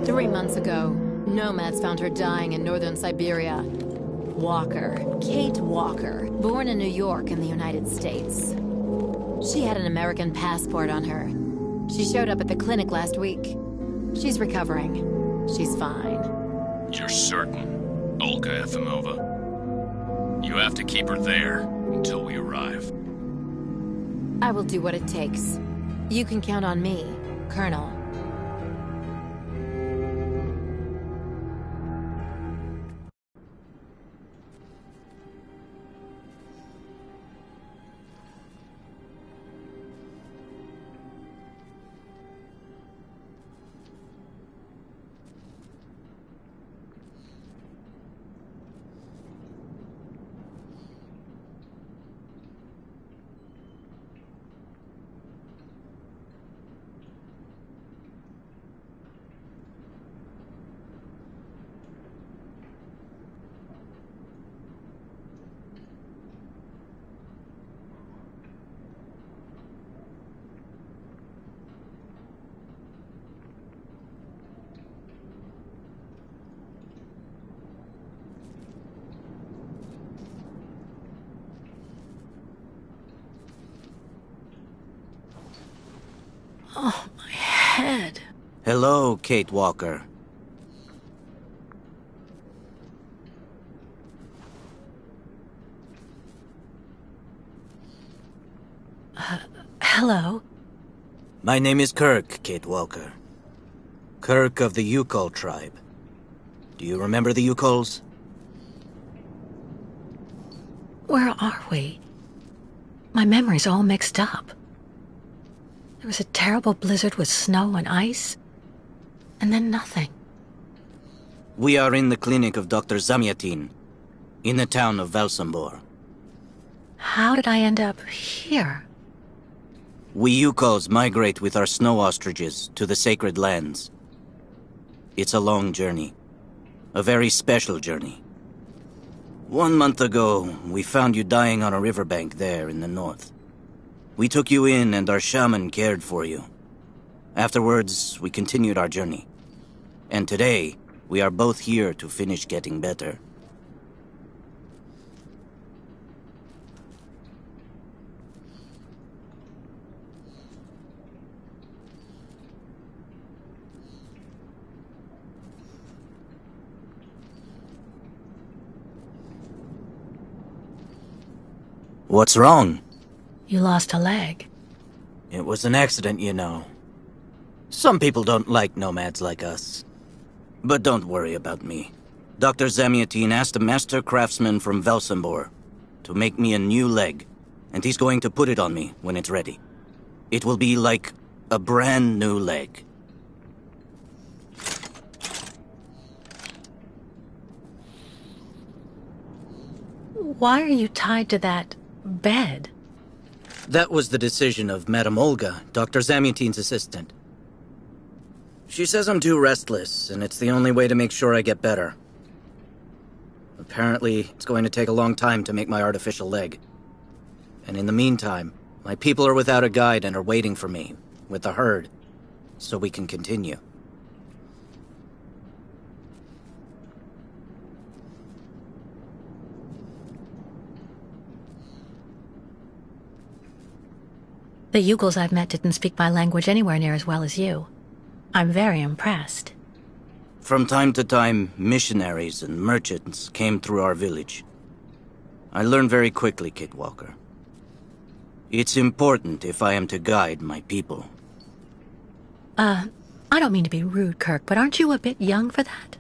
3 months ago, nomads found her dying in northern Siberia. Walker, Kate Walker, born in New York in the United States. She had an American passport on her. She showed up at the clinic last week. She's recovering. She's fine. You're certain, Olga Efimova? You have to keep her there until we arrive. I will do what it takes. You can count on me, Colonel. Oh, my head. Hello, Kate Walker. Hello? My name is Kirk, Kate Walker. Kirk of the Yukol tribe. Do you remember the Yukols? Where are we? My memory's all mixed up. There was a terrible blizzard with snow and ice, and then nothing. We are in the clinic of Dr. Zamyatin, in the town of Velsambor. How did I end up here? We Yukols migrate with our snow ostriches to the sacred lands. It's a long journey. A very special journey. 1 month ago, we found you dying on a riverbank there in the north. We took you in and our shaman cared for you. Afterwards, we continued our journey. And today, we are both here to finish getting better. What's wrong? You lost a leg. It was an accident, you know. Some people don't like nomads like us. But don't worry about me. Dr. Zamyatin asked a master craftsman from Velsambor to make me a new leg, and he's going to put it on me when it's ready. It will be like a brand new leg. Why are you tied to that bed? That was the decision of Madame Olga, Dr. Zamyatin's assistant. She says I'm too restless, and it's the only way to make sure I get better. Apparently, it's going to take a long time to make my artificial leg. And in the meantime, my people are without a guide and are waiting for me, with the herd, so we can continue. The Yugels I've met didn't speak my language anywhere near as well as you. I'm very impressed. From time to time, missionaries and merchants came through our village. I learned very quickly, Kate Walker. It's important if I am to guide my people. I don't mean to be rude, Kirk, but aren't you a bit young for that?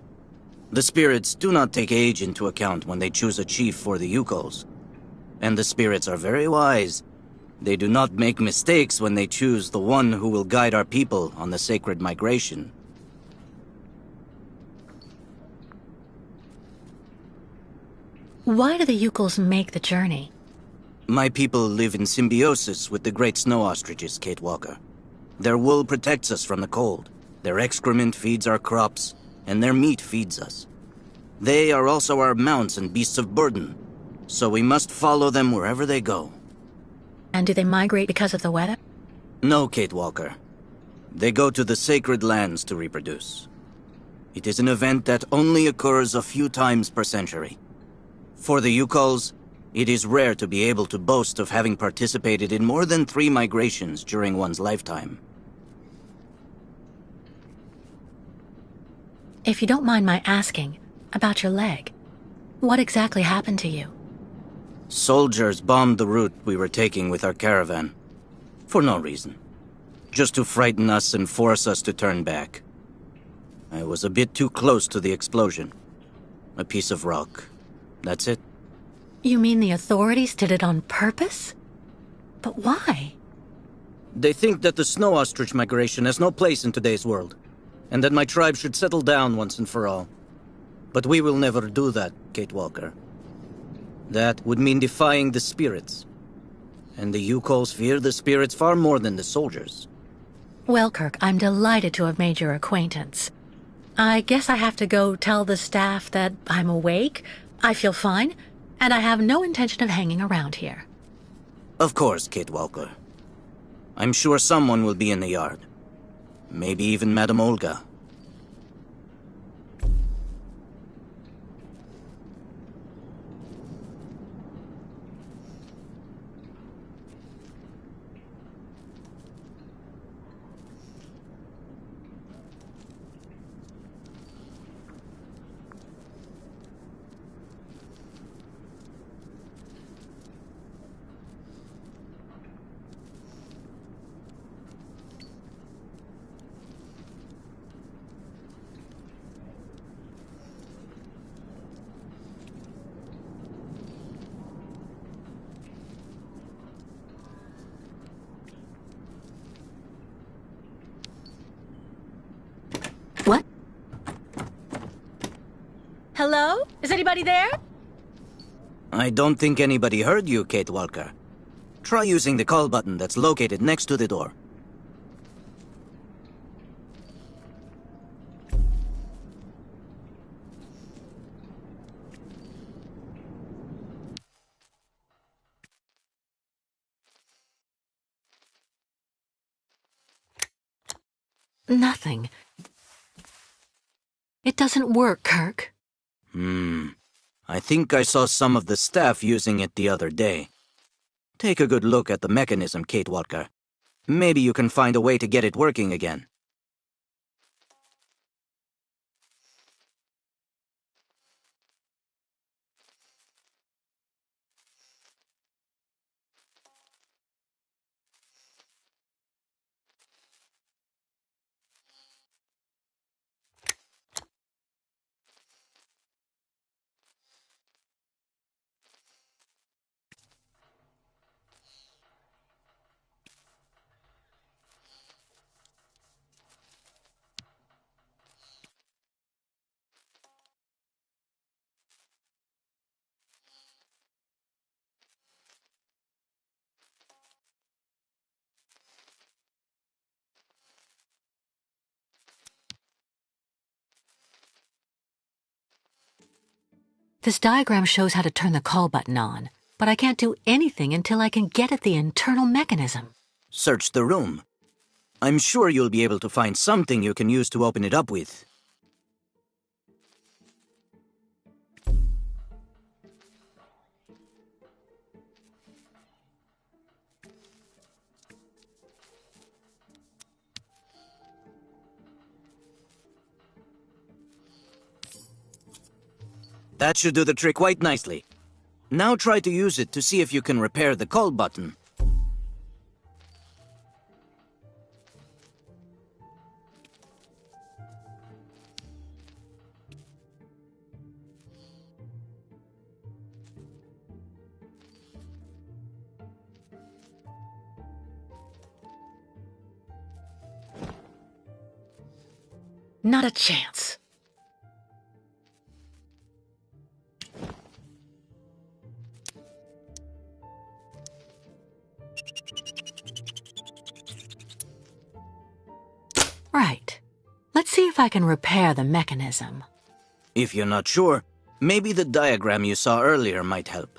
The spirits do not take age into account when they choose a chief for the Yukols. And the spirits are very wise. They do not make mistakes when they choose the one who will guide our people on the sacred migration. Why do the Yukels make the journey? My people live in symbiosis with the great snow ostriches, Kate Walker. Their wool protects us from the cold. Their excrement feeds our crops, and their meat feeds us. They are also our mounts and beasts of burden, so we must follow them wherever they go. And do they migrate because of the weather? No, Kate Walker. They go to the sacred lands to reproduce. It is an event that only occurs a few times per century. For the Yukols, it is rare to be able to boast of having participated in more than 3 migrations during one's lifetime. If you don't mind my asking, about your leg, what exactly happened to you? Soldiers bombed the route we were taking with our caravan. For no reason. Just to frighten us and force us to turn back. I was a bit too close to the explosion. A piece of rock. That's it. You mean the authorities did it on purpose? But why? They think that the snow ostrich migration has no place in today's world, and that my tribe should settle down once and for all. But we will never do that, Kate Walker. That would mean defying the spirits. And the Yukols fear the spirits far more than the soldiers. Well, Kirk, I'm delighted to have made your acquaintance. I guess I have to go tell the staff that I'm awake, I feel fine, and I have no intention of hanging around here. Of course, Kate Walker. I'm sure someone will be in the yard. Maybe even Madame Olga. What? Hello? Is anybody there? I don't think anybody heard you, Kate Walker. Try using the call button that's located next to the door. Nothing. It doesn't work, Kirk. I think I saw some of the staff using it the other day. Take a good look at the mechanism, Kate Walker. Maybe you can find a way to get it working again. This diagram shows how to turn the call button on, but I can't do anything until I can get at the internal mechanism. Search the room. I'm sure you'll be able to find something you can use to open it up with. That should do the trick quite nicely. Now try to use it to see if you can repair the call button. Not a chance. Right. Let's see if I can repair the mechanism. If you're not sure, maybe the diagram you saw earlier might help.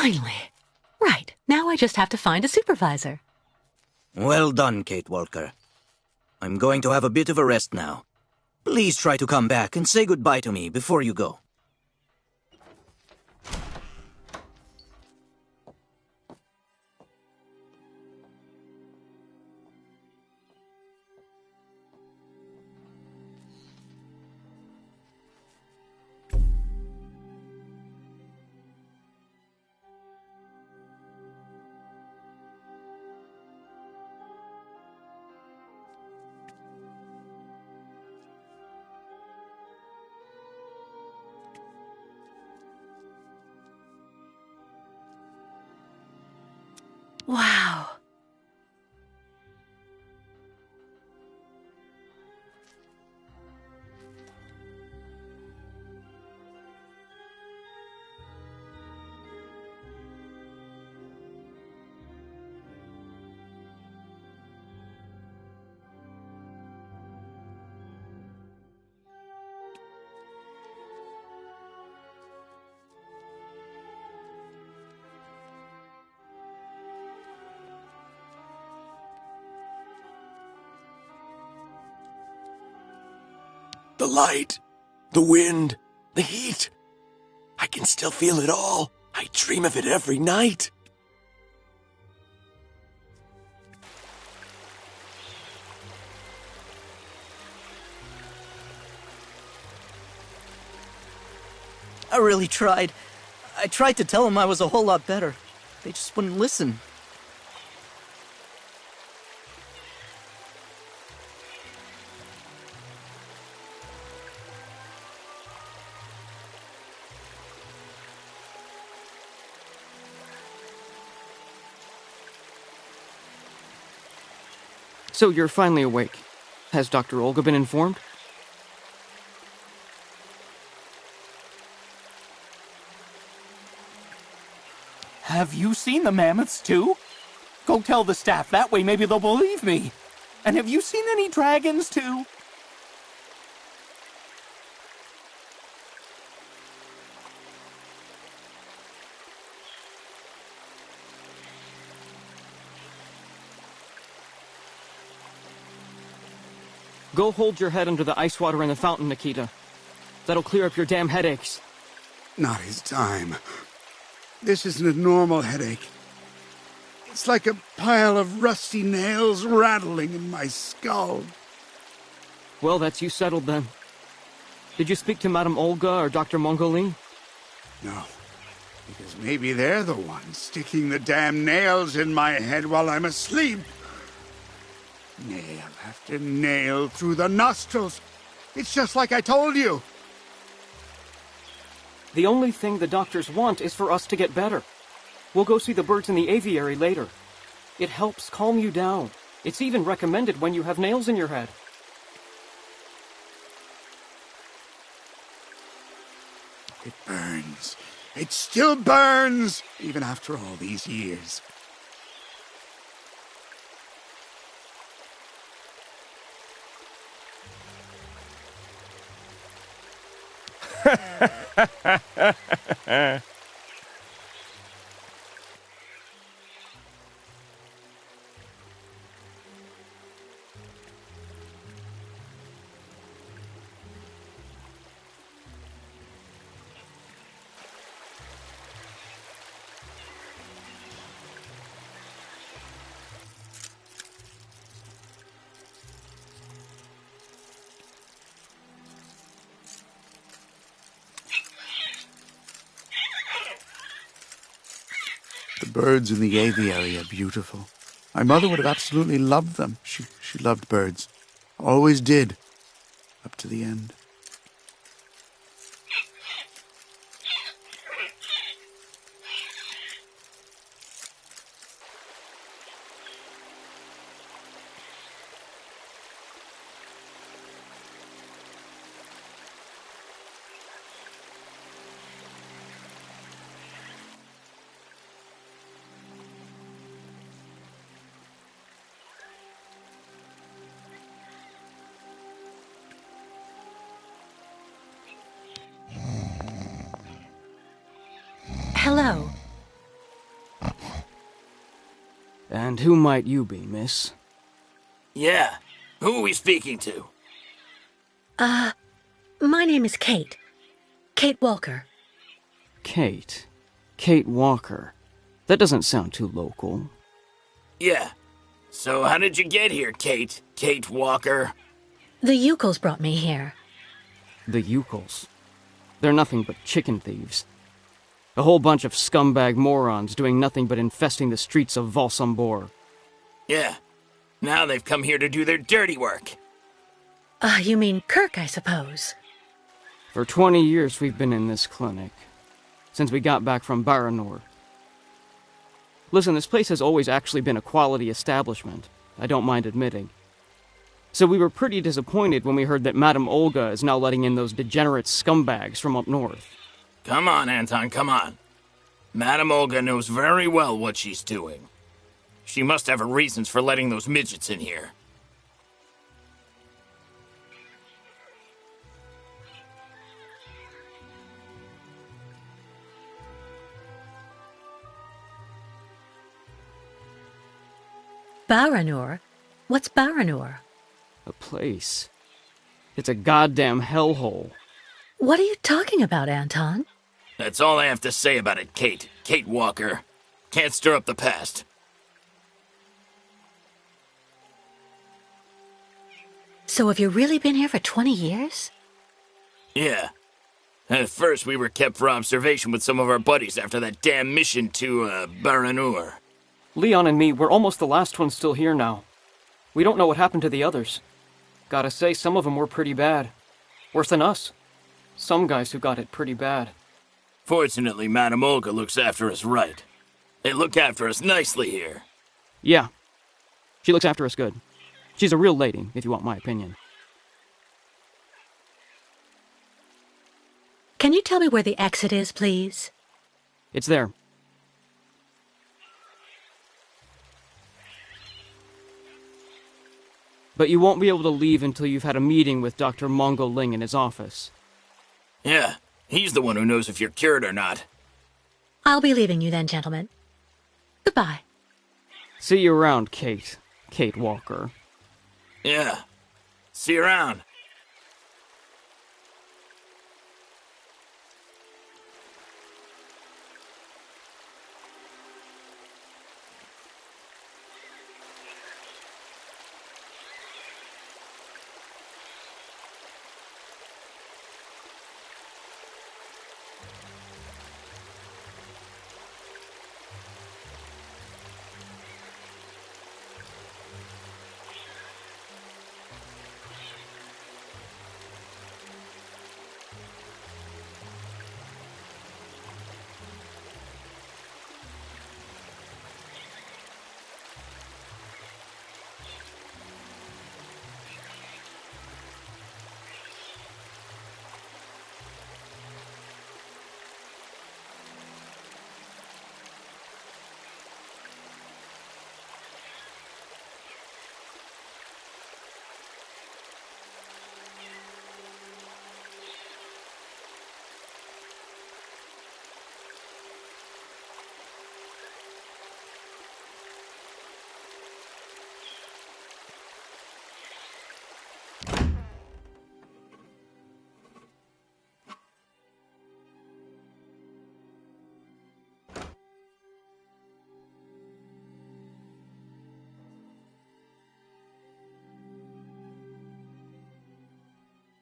Finally. Right, now I just have to find a supervisor. Well done, Kate Walker. I'm going to have a bit of a rest now. Please try to come back and say goodbye to me before you go. Wow. The light, the wind, the heat. I can still feel it all. I dream of it every night. I really tried. I tried to tell them I was a whole lot better. They just wouldn't listen. So you're finally awake. Has Dr. Olga been informed? Have you seen the mammoths too? Go tell the staff, that way maybe they'll believe me. And have you seen any dragons too? Go hold your head under the ice water in the fountain, Nikita. That'll clear up your damn headaches. Not his time. This isn't a normal headache. It's like a pile of rusty nails rattling in my skull. Well, that's you settled then. Did you speak to Madame Olga or Dr. Mongoli? No, because maybe they're the ones sticking the damn nails in my head while I'm asleep. Nail after nail through the nostrils. It's just like I told you. The only thing the doctors want is for us to get better. We'll go see the birds in the aviary later. It helps calm you down. It's even recommended when you have nails in your head. It burns. It still burns, even after all these years. The birds in the aviary are beautiful. My mother would have absolutely loved them. She loved birds. Always did. Up to the end. Hello. And who might you be, miss? Yeah. Who are we speaking to? My name is Kate. Kate Walker. Kate. Kate Walker. That doesn't sound too local. Yeah. So how did you get here, Kate? Kate Walker? The Yukos brought me here. The Yukos. They're nothing but chicken thieves. A whole bunch of scumbag morons doing nothing but infesting the streets of Valsambor. Yeah. Now they've come here to do their dirty work. You mean Kirk, I suppose. For 20 years we've been in this clinic. Since we got back from Baranor. Listen, this place has always actually been a quality establishment. I don't mind admitting. So we were pretty disappointed when we heard that Madame Olga is now letting in those degenerate scumbags from up north. Come on, Anton, come on. Madame Olga knows very well what she's doing. She must have her reasons for letting those midgets in here. Baranor? What's Baranor? A place. It's a goddamn hellhole. What are you talking about, Anton? That's all I have to say about it, Kate. Kate Walker. Can't stir up the past. So have you really been here for 20 years? Yeah. At first, we were kept for observation with some of our buddies after that damn mission to, Baranur. Leon and me, we're almost the last ones still here now. We don't know what happened to the others. Gotta say, some of them were pretty bad. Worse than us. Some guys who got it pretty bad. Fortunately, Madame Olga looks after us right. They look after us nicely here. Yeah. She looks after us good. She's a real lady, if you want my opinion. Can you tell me where the exit is, please? It's there. But you won't be able to leave until you've had a meeting with Dr. Mongo Ling in his office. Yeah, he's the one who knows if you're cured or not. I'll be leaving you then, gentlemen. Goodbye. See you around, Kate. Kate Walker. Yeah. See you around.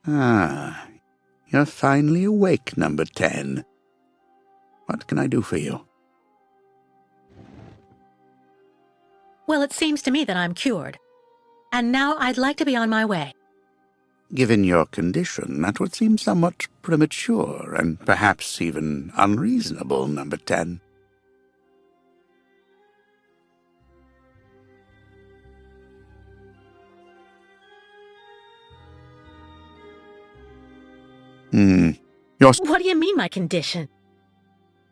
Ah, you're finally awake, number 10. What can I do for you? Well, it seems to me that I'm cured. And now I'd like to be on my way. Given your condition, that would seem somewhat premature and perhaps even unreasonable, number 10. What do you mean, my condition?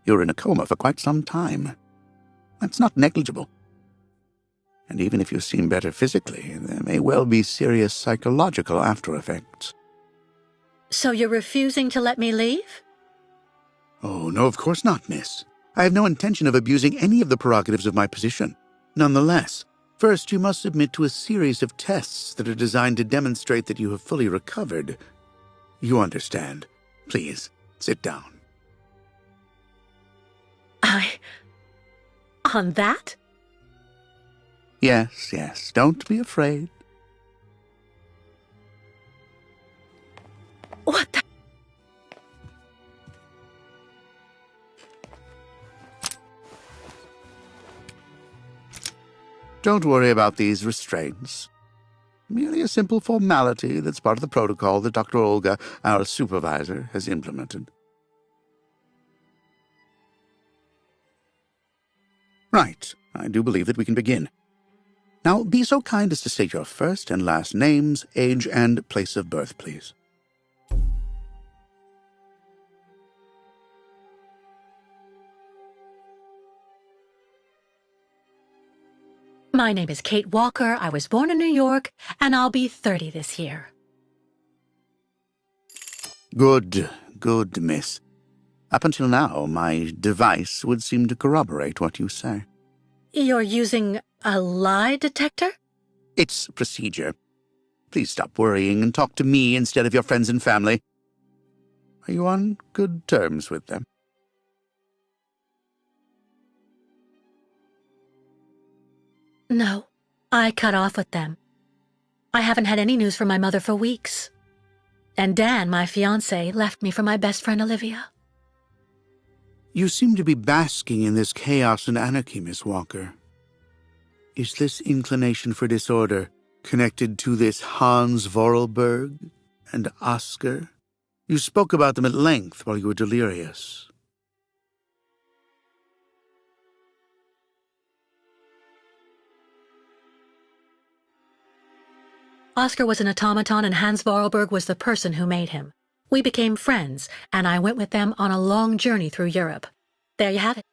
You're in a coma for quite some time. That's not negligible. And even if you seem better physically, there may well be serious psychological after-effects. So you're refusing to let me leave? Oh, no, of course not, miss. I have no intention of abusing any of the prerogatives of my position. Nonetheless, first you must submit to a series of tests that are designed to demonstrate that you have fully recovered. You understand. Please, sit down. On that? Yes, yes, don't be afraid. What the? Don't worry about these restraints. Merely a simple formality that's part of the protocol that Dr. Olga, our supervisor, has implemented. Right. I do believe that we can begin. Now, be so kind as to state your first and last names, age, and place of birth, please. My name is Kate Walker. I was born in New York, and I'll be 30 this year. Good, miss. Up until now, my device would seem to corroborate what you say. You're using a lie detector? It's procedure. Please stop worrying and talk to me instead of your friends and family. Are you on good terms with them? No, I cut off with them. I haven't had any news from my mother for weeks. And Dan, my fiancé, left me for my best friend Olivia. You seem to be basking in this chaos and anarchy, Miss Walker. Is this inclination for disorder connected to this Hans Vorarlberg and Oscar? You spoke about them at length while you were delirious. Oscar was an automaton and Hans Vorarlberg was the person who made him. We became friends, and I went with them on a long journey through Europe. There you have it.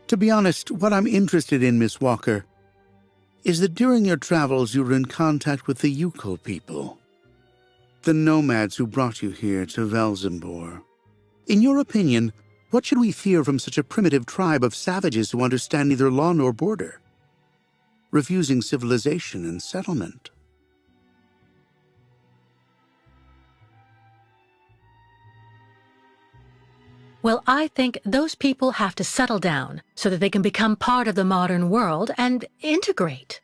To be honest, what I'm interested in, Miss Walker, is that during your travels you were in contact with the Yukol people, the nomads who brought you here to Velzembor. In your opinion, what should we fear from such a primitive tribe of savages who understand neither law nor border, refusing civilization and settlement? Well, I think those people have to settle down so that they can become part of the modern world and integrate.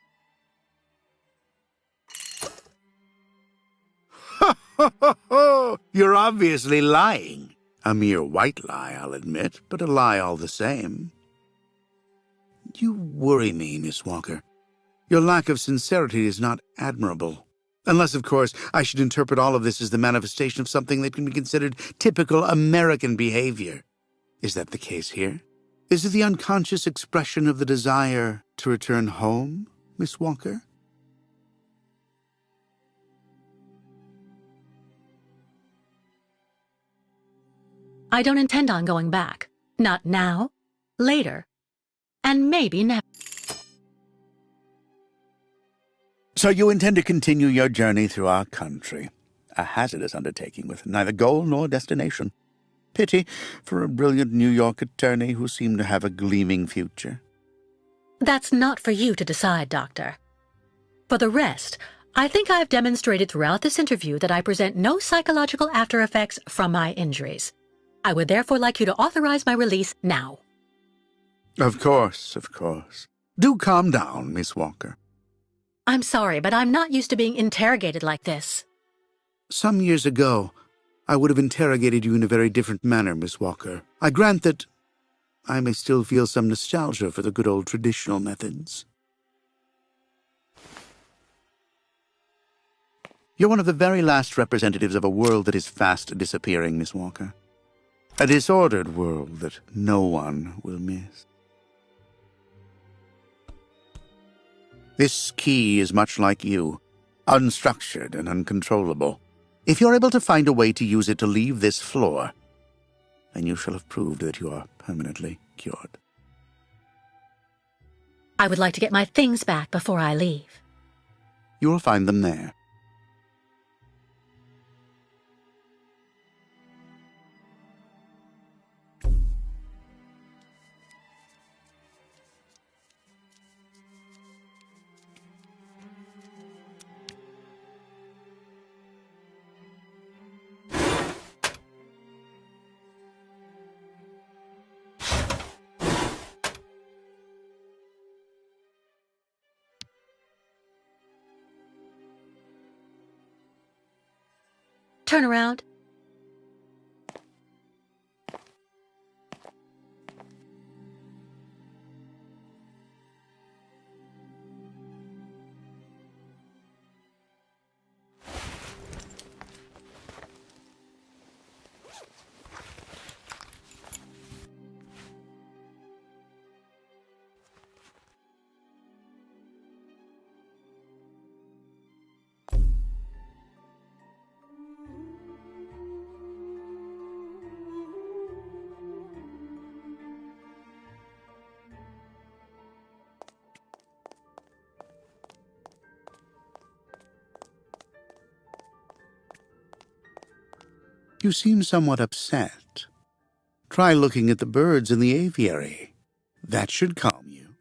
You're obviously lying. A mere white lie, I'll admit, but a lie all the same. You worry me, Miss Walker. Your lack of sincerity is not admirable. Unless, of course, I should interpret all of this as the manifestation of something that can be considered typical American behavior. Is that the case here? Is it the unconscious expression of the desire to return home, Miss Walker? I don't intend on going back. Not now, later, and maybe never. So you intend to continue your journey through our country. A hazardous undertaking with neither goal nor destination. Pity for a brilliant New York attorney who seemed to have a gleaming future. That's not for you to decide, Doctor. For the rest, I think I've demonstrated throughout this interview that I present no psychological after effects from my injuries. I would therefore like you to authorize my release now. Of course, of course. Do calm down, Miss Walker. I'm sorry, but I'm not used to being interrogated like this. Some years ago, I would have interrogated you in a very different manner, Miss Walker. I grant that I may still feel some nostalgia for the good old traditional methods. You're one of the very last representatives of a world that is fast disappearing, Miss Walker. A disordered world that no one will miss. This key is much like you, unstructured and uncontrollable. If you're able to find a way to use it to leave this floor, then you shall have proved that you are permanently cured. I would like to get my things back before I leave. You will find them there. turn around. You seem somewhat upset. Try looking at the birds in the aviary. That should calm you.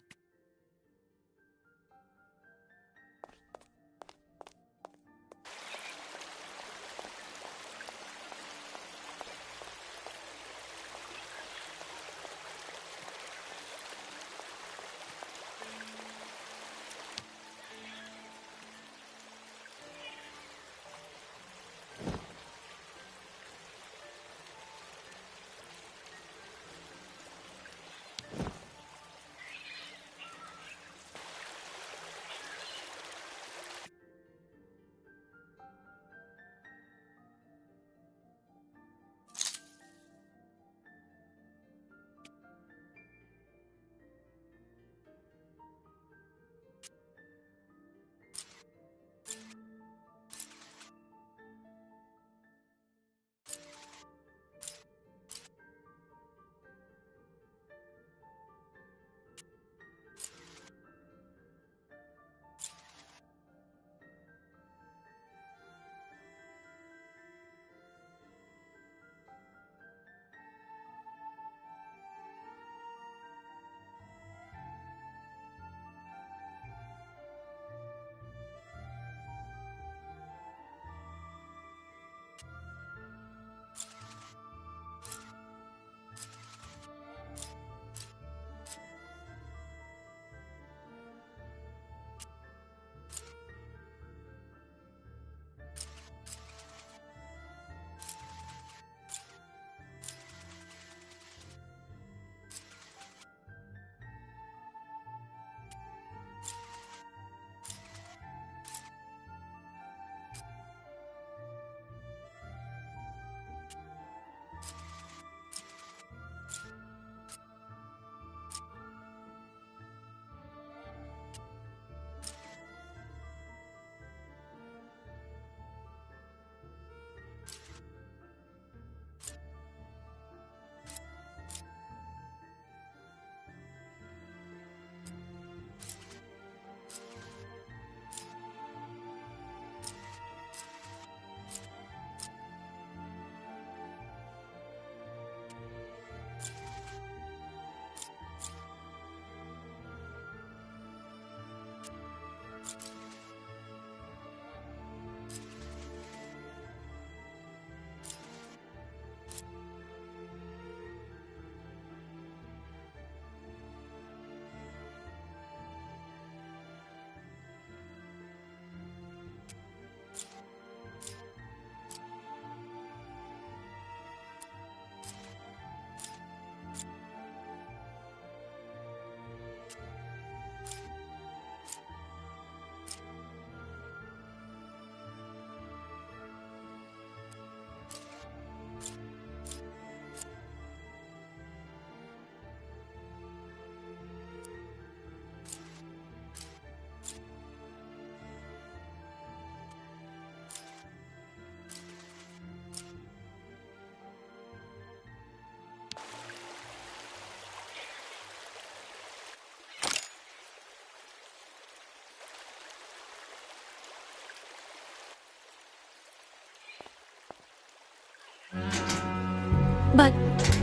But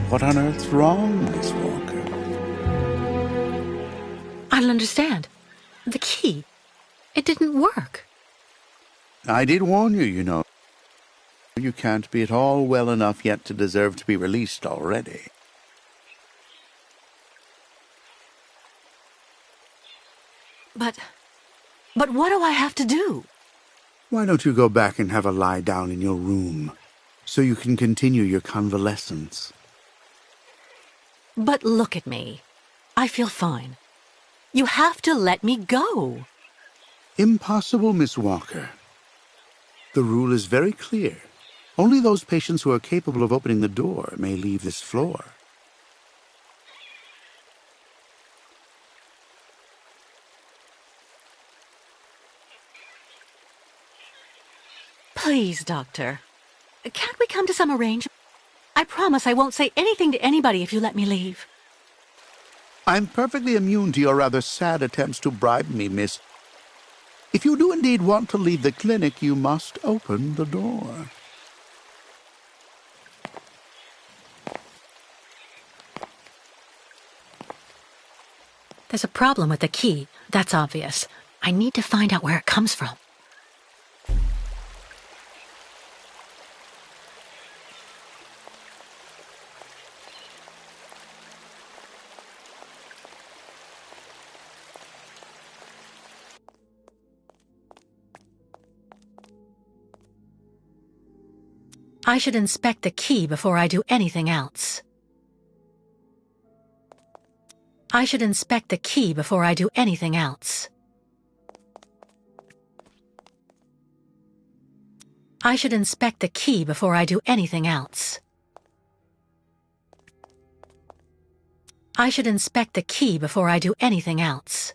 What on earth's wrong, Miss Walker? I don't understand. The key. It didn't work. I did warn you, you know. You can't be at all well enough yet to deserve to be released already. But what do I have to do? Why don't you go back and have a lie down in your room? so you can continue your convalescence. But look at me. I feel fine. You have to let me go. Impossible, Miss Walker. The rule is very clear. Only those patients who are capable of opening the door may leave this floor. Please, Doctor. Can't we come to some arrangement? I promise I won't say anything to anybody if you let me leave. I'm perfectly immune to your rather sad attempts to bribe me, miss. If you do indeed want to leave the clinic, you must open the door. There's a problem with the key, that's obvious. I need to find out where it comes from. I should inspect the key before I do anything else. I should inspect the key before I do anything else. I should inspect the key before I do anything else. I should inspect the key before I do anything else.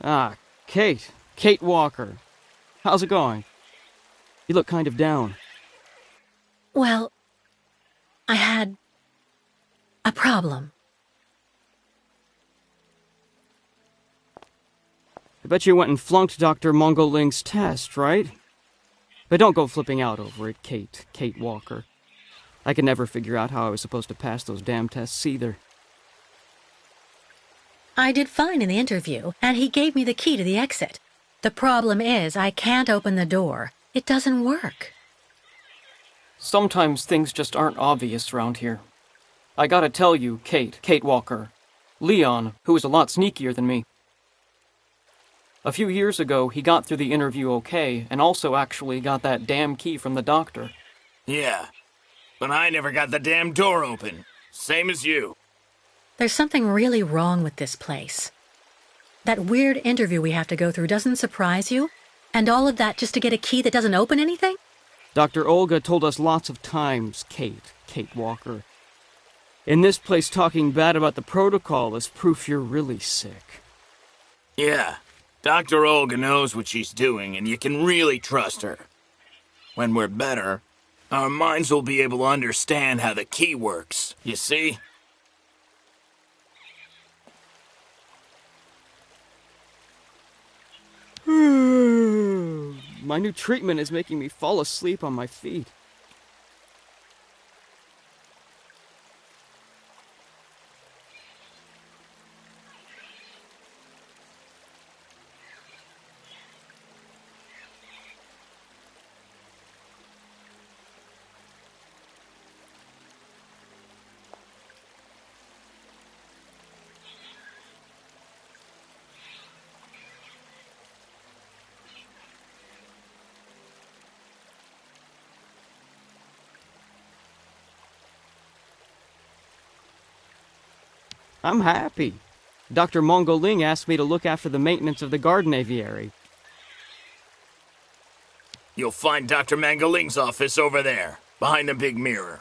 Ah, Kate. Kate Walker. How's it going? You look kind of down. Well, I had a problem. I bet you went and flunked Dr. Mongoling's test, right? But don't go flipping out over it, Kate Walker. I could never figure out how I was supposed to pass those damn tests either. I did fine in the interview, and he gave me the key to the exit. The problem is I can't open the door. It doesn't work. Sometimes things just aren't obvious around here. I gotta tell you, Kate Walker. Leon, who was a lot sneakier than me. A few years ago, he got through the interview okay, and also actually got that damn key from the doctor. Yeah, but I never got the damn door open. Same as you. There's something really wrong with this place. That weird interview we have to go through doesn't surprise you? And all of that just to get a key that doesn't open anything? Dr. Olga told us lots of times, Kate Walker. In this place, talking bad about the protocol is proof you're really sick. Yeah, Dr. Olga knows what she's doing, and you can really trust her. When we're better, our minds will be able to understand how the key works, you see? My new treatment is making me fall asleep on my feet. I'm happy. Dr. Mongoling asked me to look after the maintenance of the garden aviary. You'll find Dr. Mangoling's office over there, behind the big mirror.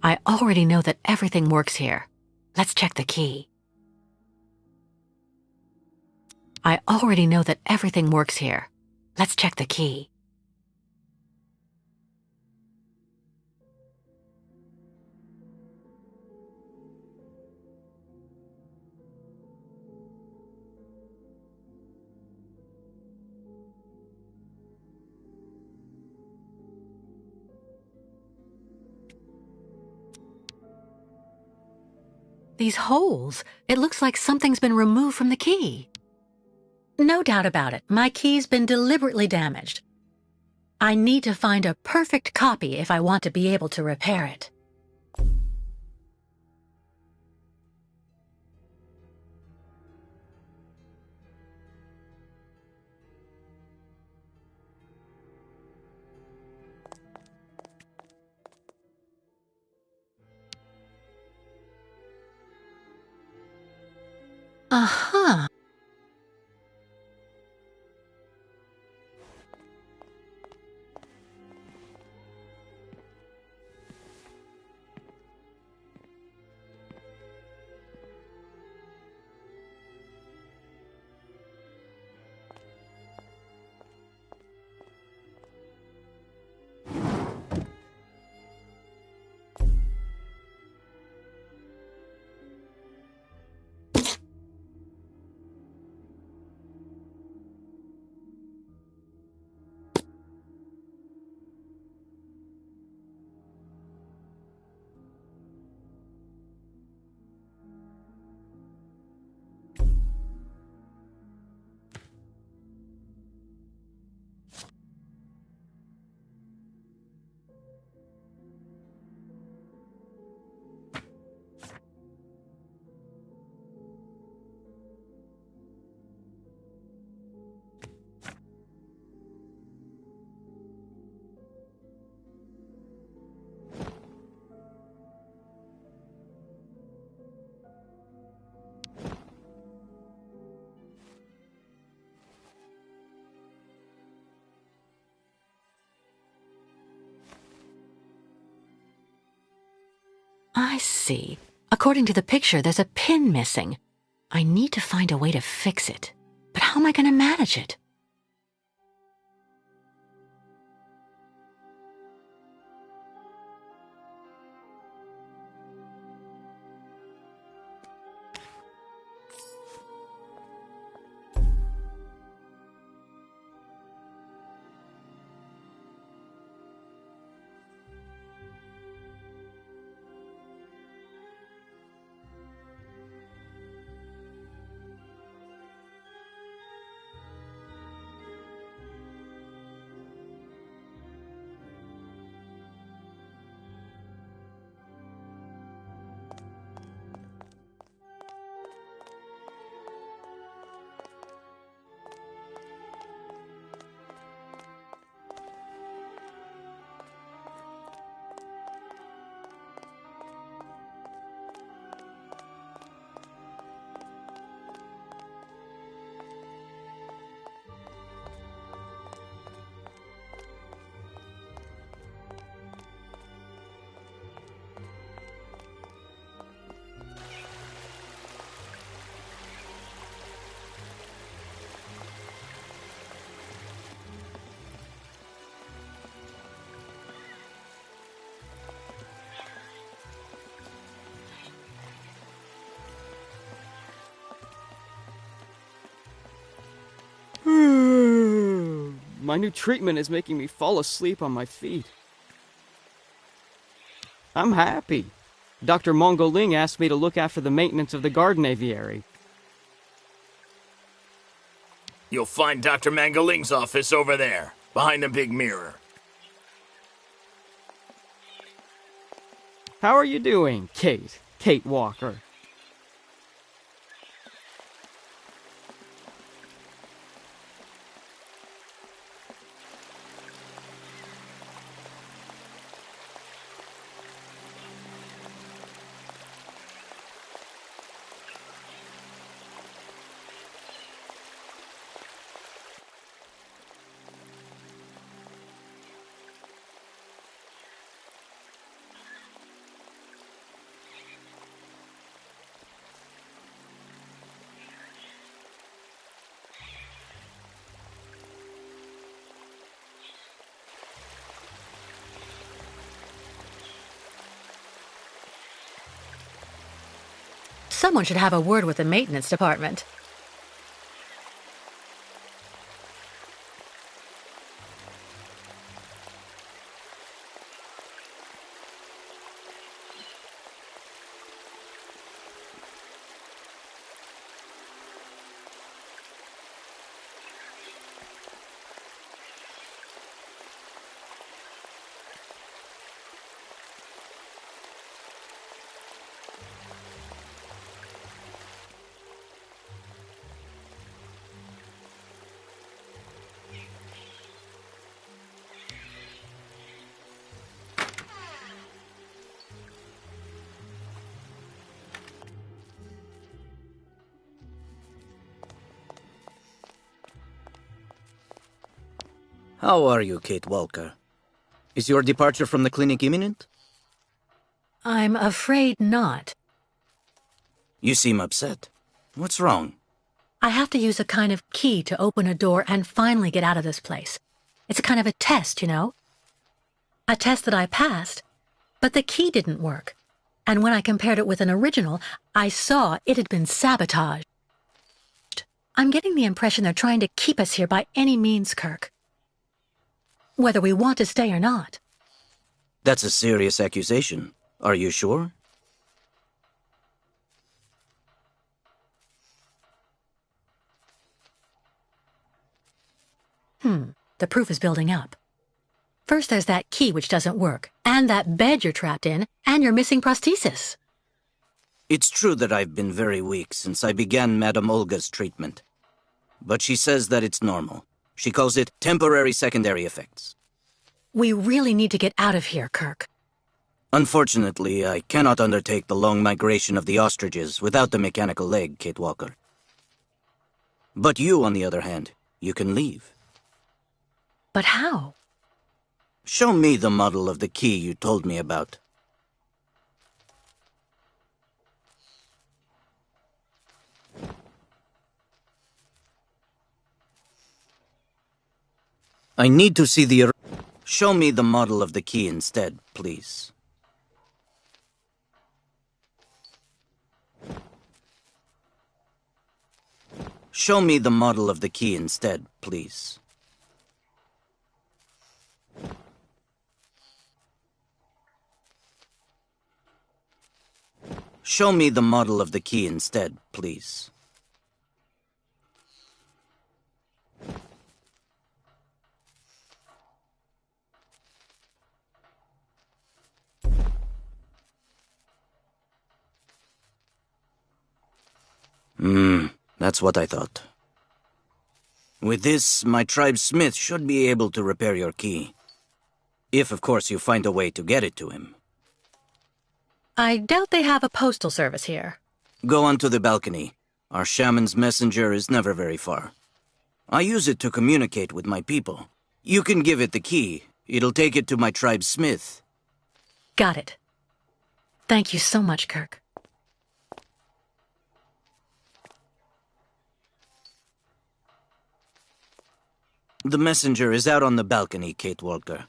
I already know that everything works here. Let's check the key. I already know that everything works here. Let's check the key. These holes, it looks like something's been removed from the key. No doubt about it, my key's been deliberately damaged. I need to find a perfect copy if I want to be able to repair it. Uh-huh. I see. According to the picture, there's a pin missing. I need to find a way to fix it. But how am I going to manage it? My new treatment is making me fall asleep on my feet. I'm happy. Dr. Mongoling asked me to look after the maintenance of the garden aviary. You'll find Dr. Mangoling's office over there, behind the big mirror. How are you doing, Kate? Kate Walker. Someone should have a word with the maintenance department. How are you, Kate Walker? Is your departure from the clinic imminent? I'm afraid not. You seem upset. What's wrong? I have to use a kind of key to open a door and finally get out of this place. It's a kind of a test, you know? A test that I passed, but the key didn't work. And when I compared it with an original, I saw it had been sabotaged. I'm getting the impression they're trying to keep us here by any means, Kirk. Whether we want to stay or not. That's a serious accusation. Are you sure? The proof is building up. First there's that key which doesn't work, and that bed you're trapped in, and your missing prosthesis. It's true that I've been very weak since I began Madame Olga's treatment. But she says that it's normal. She calls it temporary secondary effects. We really need to get out of here, Kirk. Unfortunately, I cannot undertake the long migration of the ostriches without the mechanical leg, Kate Walker. But you, on the other hand, you can leave. But how? Show me the model of the key you told me about. I need to see the... Show me the model of the key instead, please. Show me the model of the key instead, please. Show me the model of the key instead, please. That's what I thought. With this, my tribe's smith should be able to repair your key. If, of course, you find a way to get it to him. I doubt they have a postal service here. Go onto the balcony. Our shaman's messenger is never very far. I use it to communicate with my people. You can give it the key. It'll take it to my tribe's smith. Got it. Thank you so much, Kirk. The messenger is out on the balcony, Kate Walker.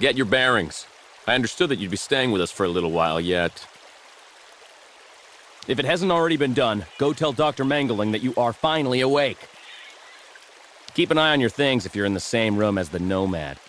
Get your bearings. I understood that you'd be staying with us for a little while yet. If it hasn't already been done, go tell Dr. Mangling that you are finally awake. Keep an eye on your things if you're in the same room as the Nomad.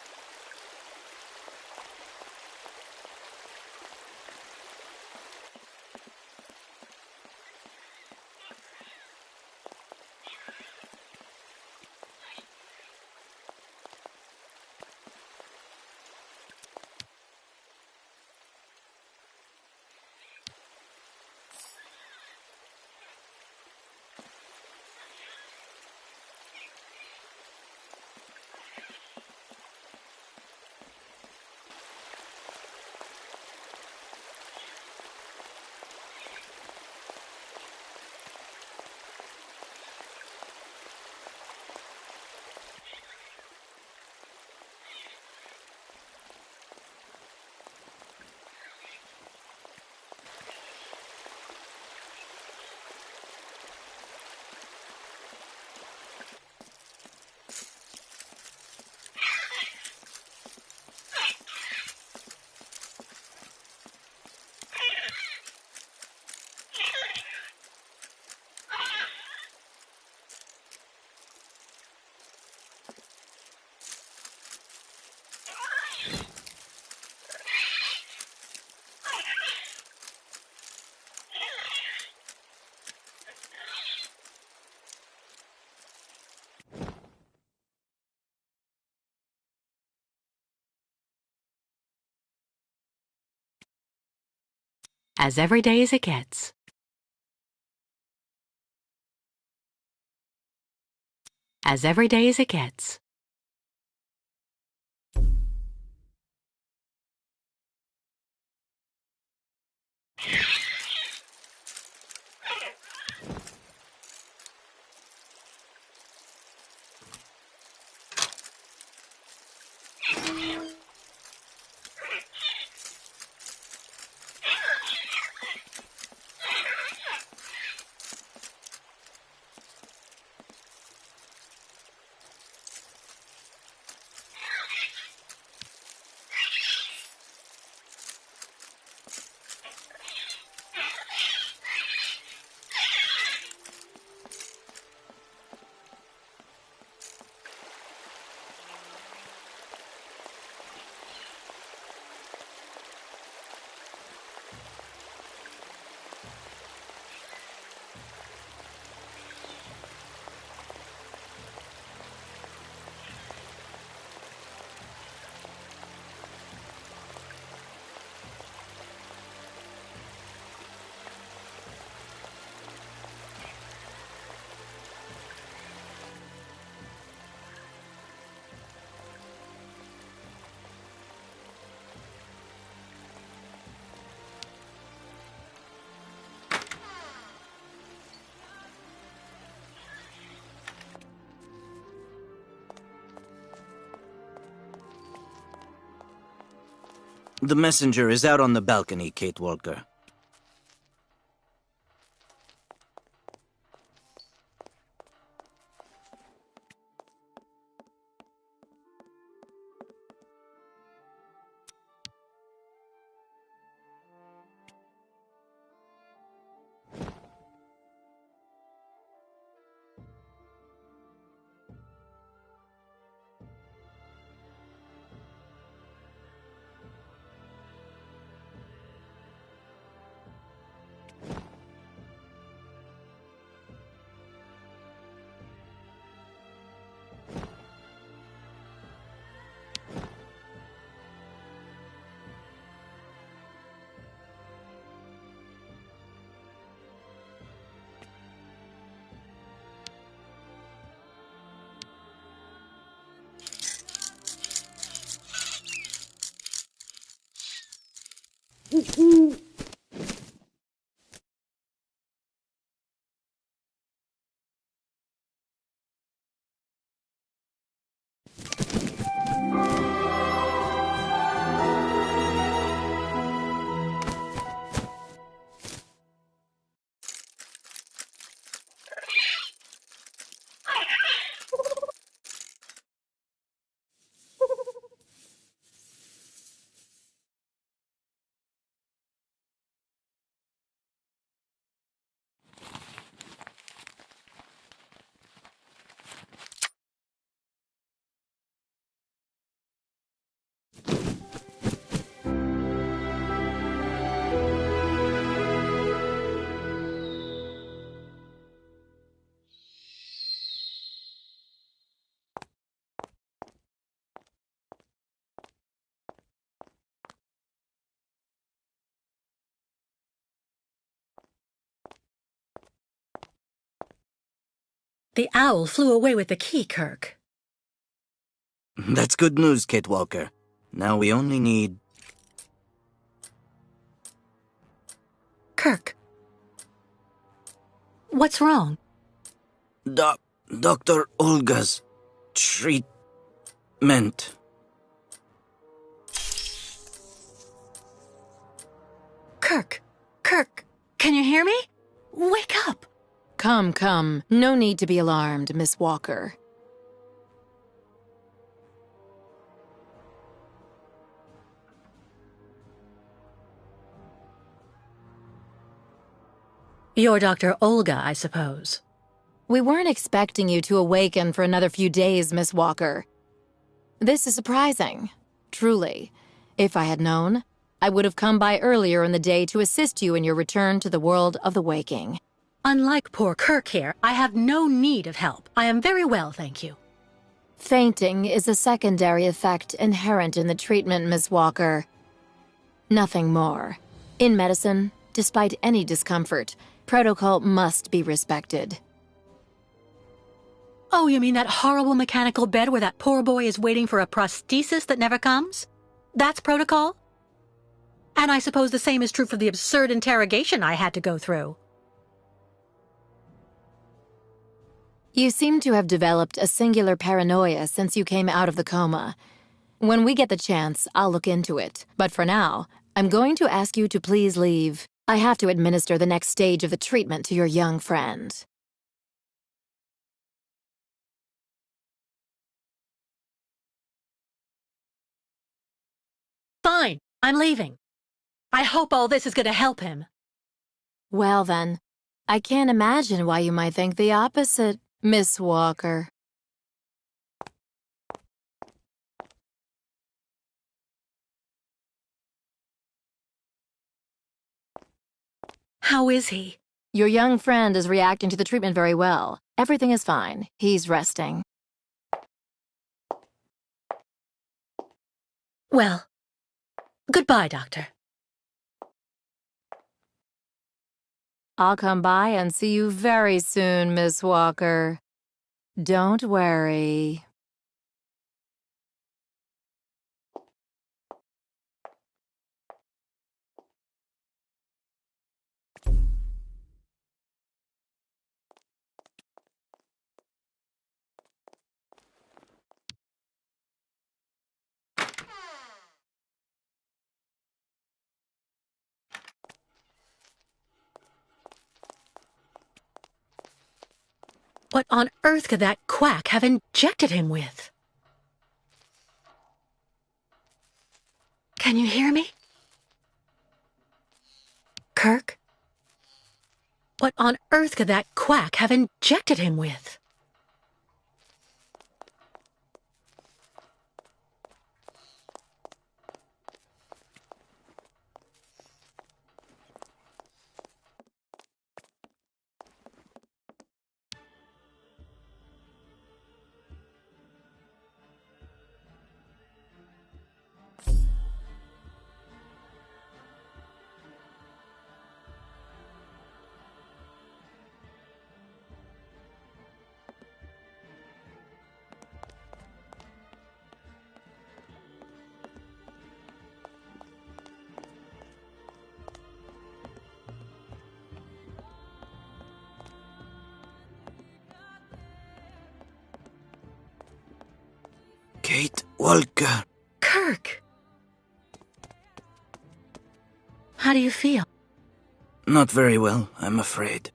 As every day as it gets. As every day as it gets. The messenger is out on the balcony, Kate Walker. The owl flew away with the key, Kirk. That's good news, Kate Walker. Now we only need... Kirk. What's wrong? Dr. Olga's treatment. Kirk, can you hear me? Wake up! Come. No need to be alarmed, Miss Walker. You're Dr. Olga, I suppose. We weren't expecting you to awaken for another few days, Miss Walker. This is surprising, truly. If I had known, I would have come by earlier in the day to assist you in your return to the world of the waking. Unlike poor Kirk here, I have no need of help. I am very well, thank you. Fainting is a secondary effect inherent in the treatment, Miss Walker. Nothing more. In medicine, despite any discomfort, protocol must be respected. Oh, you mean that horrible mechanical bed where that poor boy is waiting for a prosthesis that never comes? That's protocol? And I suppose the same is true for the absurd interrogation I had to go through. You seem to have developed a singular paranoia since you came out of the coma. When we get the chance, I'll look into it. But for now, I'm going to ask you to please leave. I have to administer the next stage of the treatment to your young friend. Fine, I'm leaving. I hope all this is going to help him. Well then, I can't imagine why you might think the opposite, Miss Walker. How is he? Your young friend is reacting to the treatment very well. Everything is fine. He's resting. Well, goodbye, Doctor. I'll come by and see you very soon, Miss Walker. Don't worry. What on earth could that quack have injected him with? Can you hear me? Kirk? What on earth could that quack have injected him with? Kate Walker. Kirk! How do you feel? Not very well, I'm afraid.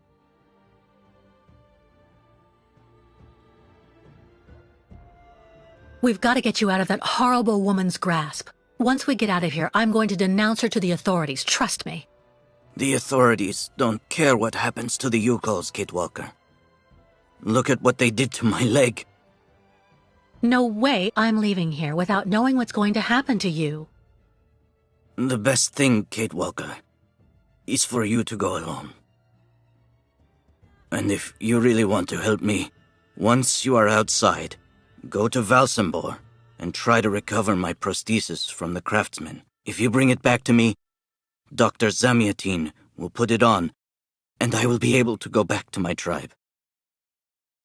We've got to get you out of that horrible woman's grasp. Once we get out of here, I'm going to denounce her to the authorities, trust me. The authorities don't care what happens to the Yukos, Kate Walker. Look at what they did to my leg. No way I'm leaving here without knowing what's going to happen to you. The best thing, Kate Walker, is for you to go alone. And if you really want to help me, once you are outside, go to Valsambor and try to recover my prosthesis from the craftsman. If you bring it back to me, Dr. Zamiatin will put it on, and I will be able to go back to my tribe.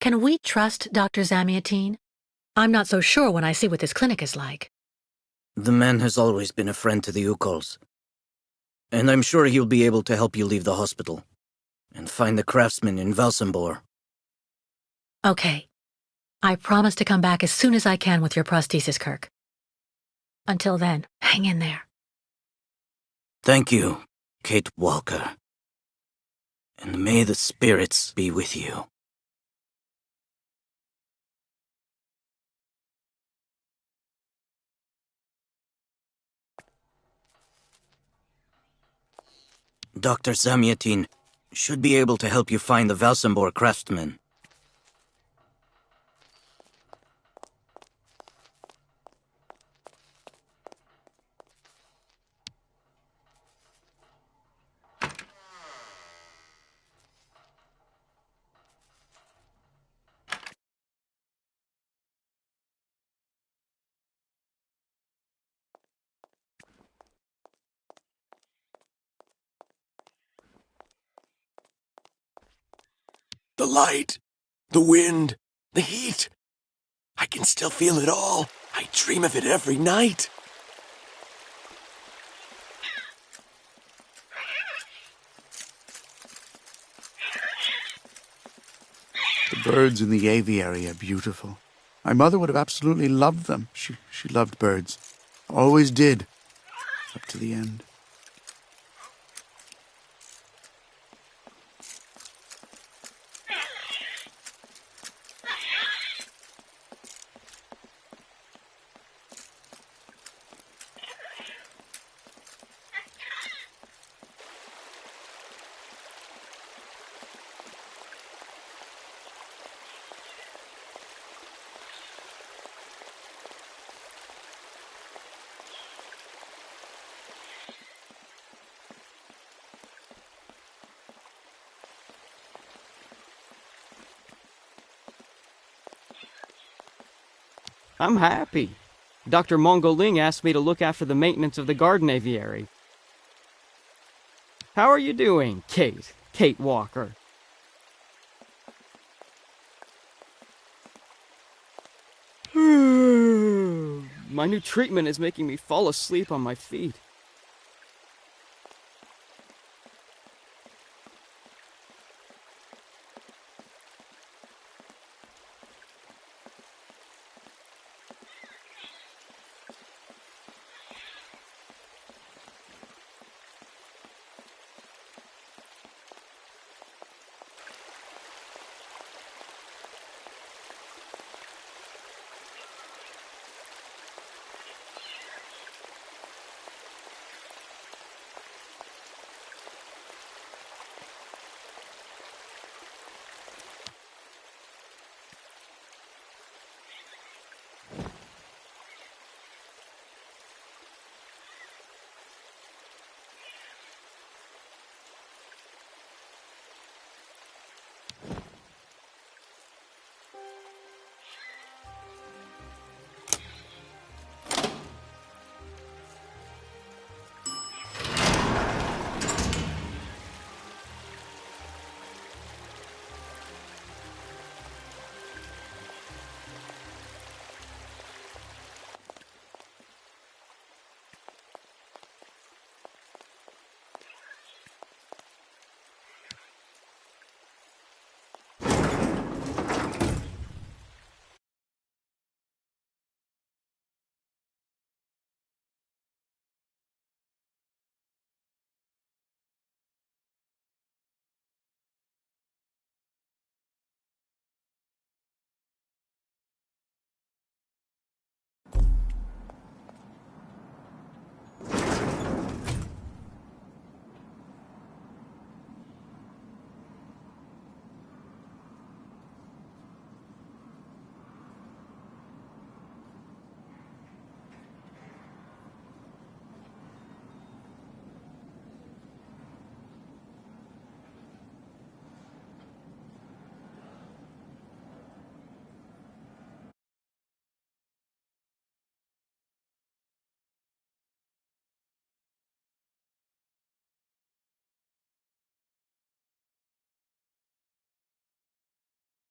Can we trust Dr. Zamiatin? I'm not so sure when I see what this clinic is like. The man has always been a friend to the Yukols, and I'm sure he'll be able to help you leave the hospital and find the craftsman in Valsambor. Okay. I promise to come back as soon as I can with your prosthesis, Kirk. Until then, hang in there. Thank you, Kate Walker. And may the spirits be with you. Dr. Zamiatin should be able to help you find the Valsambor craftsman. The light, the wind, the heat. I can still feel it all. I dream of it every night. The birds in the aviary are beautiful. My mother would have absolutely loved them. She loved birds. Always did. Up to the end. I'm happy. Dr. Mongoling asked me to look after the maintenance of the garden aviary. How are you doing, Kate Walker? My new treatment is making me fall asleep on my feet.